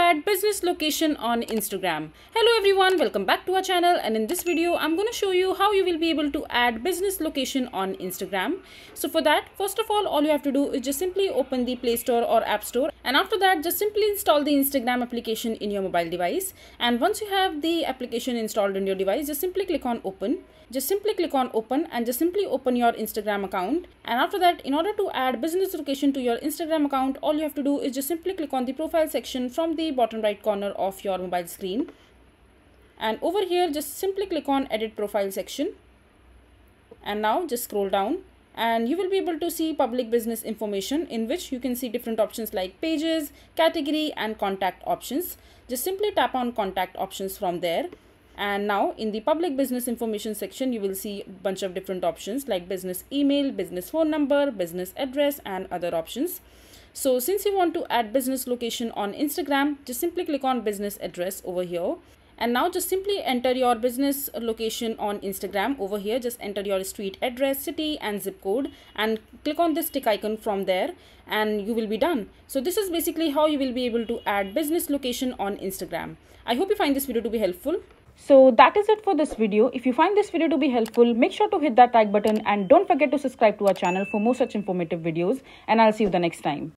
add business location on Instagram. Hello everyone, welcome back to our channel, and in this video I'm going to show you how you will be able to add business location on Instagram. So for that, first of all you have to do is just simply open the Play Store or App Store, and after that just simply install the Instagram application in your mobile device. And once you have the application installed on your device, just simply click on open. Just simply click on open and just simply open your Instagram account. And after that, in order to add business location to your Instagram account, all you have to do is just simply click on the profile section from the bottom right corner of your mobile screen. And over here, just simply click on edit profile section. And now just scroll down and you will be able to see public business information, in which you can see different options like pages, category and contact options. Just simply tap on contact options from there. And now in the public business information section, you will see a bunch of different options like business email, business phone number, business address and other options. So since you want to add business location on Instagram, just simply click on business address over here. And now just simply enter your business location on Instagram over here. Just enter your street address, city and zip code and click on this tick icon from there and you will be done. So this is basically how you will be able to add business location on Instagram. I hope you find this video to be helpful. So that is it for this video. If you find this video to be helpful, make sure to hit that like button and don't forget to subscribe to our channel for more such informative videos, and I'll see you the next time.